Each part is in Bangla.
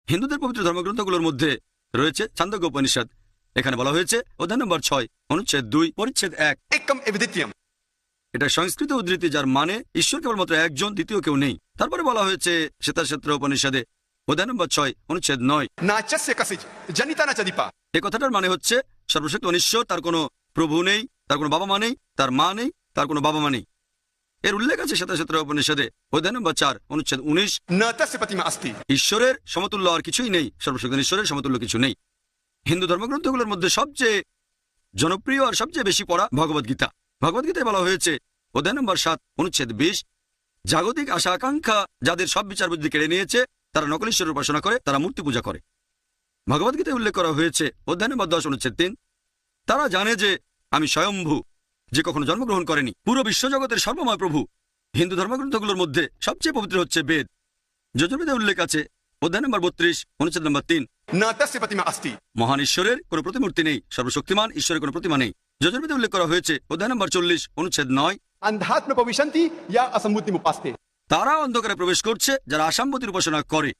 হিন্দুদের পবিত্র ধর্মগ্রন্থগুলোর মধ্যে রয়েছে ছান্দোগ্য উপনিষদ। এখানে বলা হয়েছে অধ্যায় নম্বর 6 অনুচ্ছেদ 2 পরিচ্ছেদ 1, एकम एविदित्यम। এটা সংস্কৃত উদ্ধৃতি, যার মানে ঈশ্বর কেবলমাত্র একজন, দ্বিতীয় কেউ নেই। তারপরে বলা হয়েছে শ্বেতাক্ষেত্র উপনিষদে অধ্যায় নম্বর 6 অনুচ্ছেদ 9, नाचस्य कसिज जनिता न चदीपा। এই কথাটার মানে হচ্ছে সর্বশক্ত ঈশ্বর, তার কোনো প্রভু নেই, তার কোনো বাবা মা নেই, তার মা নেই, তার কোনো বাবা মা নেই। এর উল্লেখ আছে শ্বেতাক্ষেত্র উপনিষদে অধ্যায় নম্বর 4 অনুচ্ছেদ 19, न तस्य प्रतिमा अस्ति। ঈশ্বরের সমতুল্য আর কিছুই নেই, সর্বশক্ত ঈশ্বরের সমতুল্য কিছু নেই। হিন্দু ধর্মগ্রন্থগুলোর মধ্যে সবচেয়ে জনপ্রিয় আর সবচেয়ে বেশি পড়া ভগবদ্গীতা। ভগবদ্গীতায় বলা হয়েছে অধ্যায় নম্বর 7 অনুচ্ছেদ 20, জাগতিক আশা আকাঙ্ক্ষা যাদের সব বিচার বুদ্ধি কেড়ে নিয়েছে, তারা নকল ঈশ্বরের উপাসনা করে, তারা মূর্তি পূজা করে। ভগবদ্গীতায় উল্লেখ করা হয়েছে অধ্যায় নম্বর 10 অনুচ্ছেদ 3, তারা জানে যে আমি স্বয়ম্ভু, যে কখনো জন্মগ্রহণ করেনি, পুরো বিশ্বজগতের সর্বময় প্রভু। হিন্দু ধর্মগ্রন্থগুলোর মধ্যে সবচেয়ে পবিত্র হচ্ছে বেদ। যজুর্বেদে উল্লেখ আছে অধ্যায় নম্বর 32 অনুচ্ছেদ নম্বর 3, न तस्य प्रतिमा अस्ति। মহান ঈশ্বরের কোনো প্রতিমূর্তি নেই, সর্বশক্তিমান ঈশ্বরের কোনো প্রতিমা নেই। যজুর্বেদে উল্লেখ করা হয়েছে অধ্যায় নম্বর 40 অনুচ্ছেদ 9, अंधात्म प्रविशन्ति या असम्मुतिम उपास्ते। তারা অন্ধকারে প্রবেশ করছে যারা আসাম্বতীর উপাসনা করে,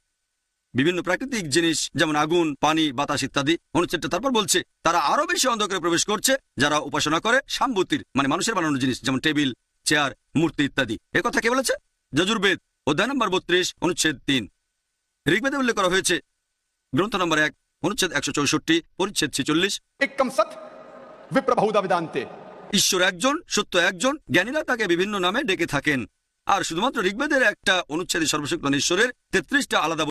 বিভিন্ন প্রাকৃতিক জিনিস যেমন আগুন, পানি, বাতাস ইত্যাদি। অনুচ্ছেদটা তারপর বলছে তারা আরো বেশি অন্ধকারে প্রবেশ করছে যারা উপাসনা করে সাম্বতীর, মানে মানুষের বানানো জিনিস, যেমন টেবিল, চেয়ার, মূর্তি ইত্যাদি। এ কথা কে বলেছে? যজুর্বেদ অধ্যায় নম্বর 32 অনুচ্ছেদ 3। ঋগ্বেদে উল্লেখ করা হয়েছে গ্রন্থ নম্বর 1 অনুচ্ছেদ 164 পরিচ্ছেদ 46, एकम सत विप्र बहुधा वेदान्ते। ঈশ্বর একজন, সত্য একজন, জ্ঞানীরা তাকে বিভিন্ন নামে ডেকে থাকেন। আর শুধুমাত্র ঋগ্বেদের একটা অনুচ্ছেদে সর্বশক্ত ঈশ্বরের 33টা আলাদা